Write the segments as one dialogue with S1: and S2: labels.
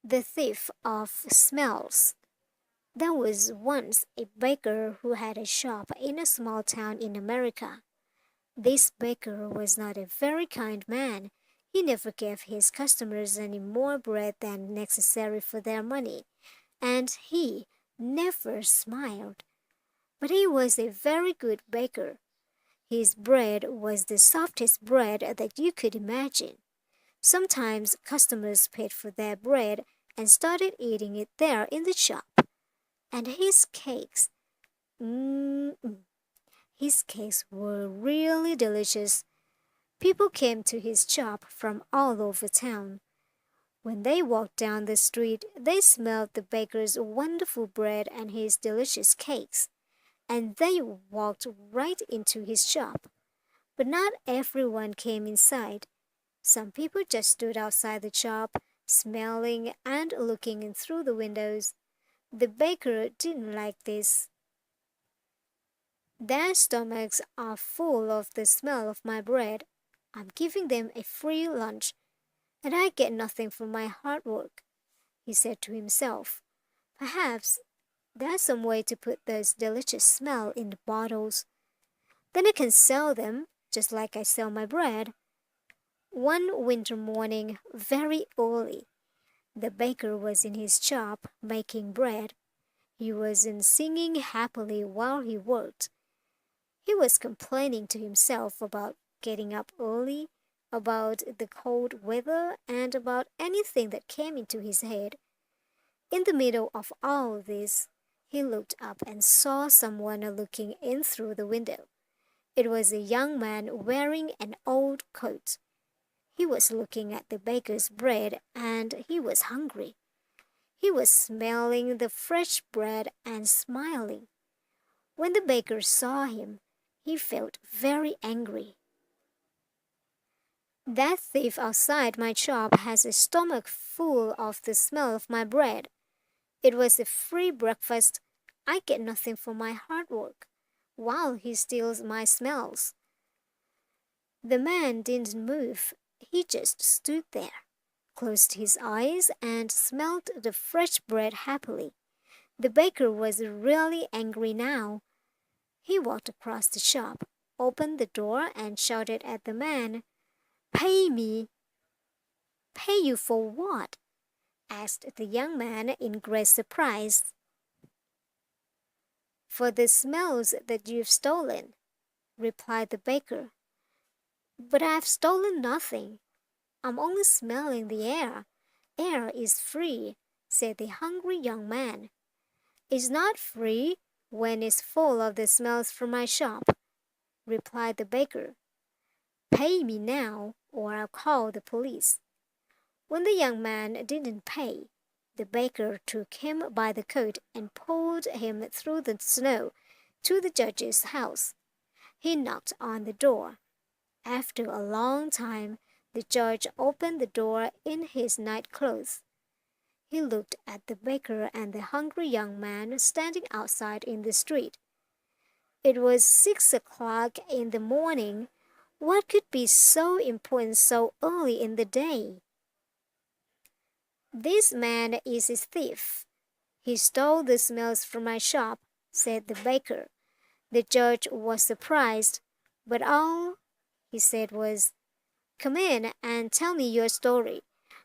S1: The thief of smells. There was once a baker who had a shop in a small town in America. This baker was not a very kind man. He never gave his customers any more bread than necessary for their money, and he never smiled. But he was a very good baker. His bread was the softest bread that you could imagine. Sometimes customers paid for their bread and started eating it there in the shop. And his cakes, mm, his cakes were really delicious. People came to his shop from all over town. When they walked down the street, they smelled the baker's wonderful bread and his delicious cakes, and they walked right into his shop. But not everyone came inside. Some people just stood outside the shop, smelling and looking in through the windows. The baker didn't like this. Their stomachs are full of the smell of my bread. I'm giving them a free lunch, and I get nothing for my hard work, he said to himself. Perhaps there's some way to put this delicious smell in the bottles. Then I can sell them, just like I sell my bread. One winter morning, very early, the baker was in his shop making bread. He wasn't singing happily while he worked. He was complaining to himself about getting up early, about the cold weather, and about anything that came into his head. In the middle of all this, he looked up and saw someone looking in through the window. It was a young man wearing an old coat. He was looking at the baker's bread, and he was hungry. He was smelling the fresh bread and smiling. When the baker saw him, he felt very angry. That thief outside my shop has a stomach full of the smell of my bread. It was a free breakfast. I get nothing for my hard work, while he steals my smells. The man didn't move. He just stood there, closed his eyes, and smelled the fresh bread happily. The baker was really angry now. He walked across the shop, opened the door, and shouted at the man, "Pay me!" "Pay you for what?" asked the young man in great surprise. "For the smells that you've stolen," replied the baker. "But I've stolen nothing. I'm only smelling the air. Air is free," said the hungry young man. "It's not free when it's full of the smells from my shop," replied the baker. "Pay me now, or I'll call the police." When the young man didn't pay, the baker took him by the coat and pulled him through the snow to the judge's house. He knocked on the door. After a long time, the judge opened the door in his nightclothes. He looked at the baker and the hungry young man standing outside in the street. It was 6 o'clock in the morning. What could be so important so early in the day? "This man is a thief. He stole the smells from my shop," said the baker. The judge was surprised, but all he said was, "Come in and tell me your story,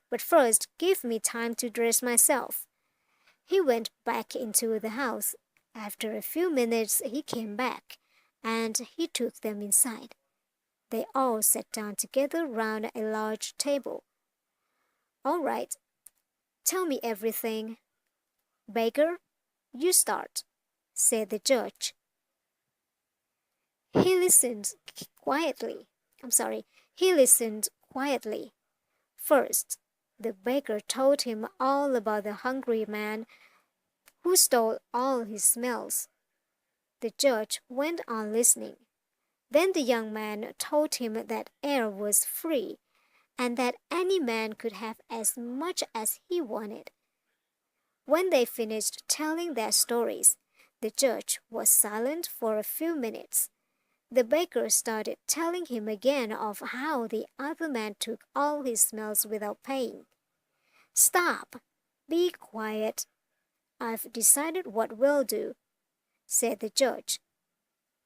S1: but first give me time to dress myself." He went back into the house. After a few minutes he came back, and he took them inside. They all sat down together round a large table. "All right, tell me everything." "Baker, you start," said the judge. He listened quietly. He listened quietly. First, the baker told him all about the hungry man who stole all his smells. The judge went on listening. Then the young man told him that air was free, and that any man could have as much as he wanted. When they finished telling their stories, the judge was silent for a few minutes. The baker started telling him again of how the other man took all his smells without paying. "Stop!" Be quiet. I've decided what we'll do, said the judge.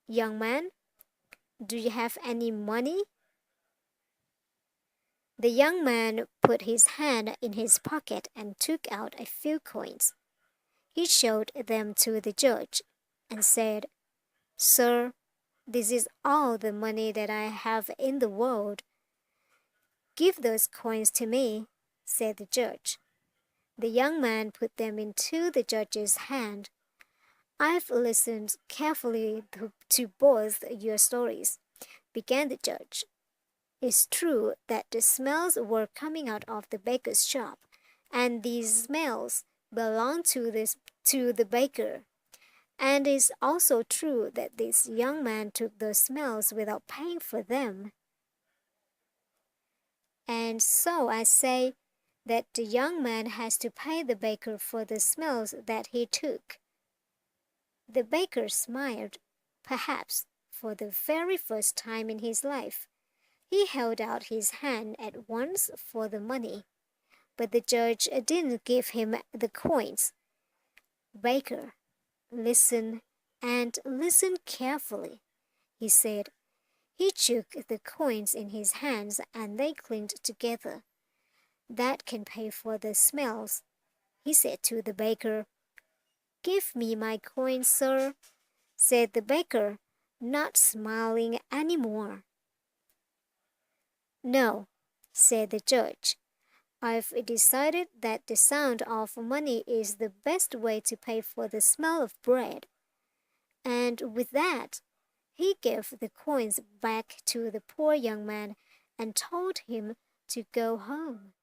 S1: Young man, do you have any money? The young man put his hand in his pocket and took out a few coins. He showed them to the judge and said, Sir, this is all the money that I have in the world. Give those coins to me, said the judge. The young man put them into the judge's hand. I've listened carefully to both your stories, began the judge. It's true that the smells were coming out of the baker's shop, and these smells belong to the baker. And it's also true that this young man took those smells without paying for them. And so I say that the young man has to pay the baker for the smells that he took. The baker smiled, perhaps for the very first time in his life. He held out his hand at once for the money, but the judge didn't give him the coins. Baker, listen and listen carefully, he said. He took the coins in his hands and they clinked together. That can pay for the smells, he said to the baker. Give me my coins, sir, said the baker, not smiling any more. No, said the judge. I've decided that the sound of money is the best way to pay for the smell of bread. And with that, he gave the coins back to the poor young man and told him to go home.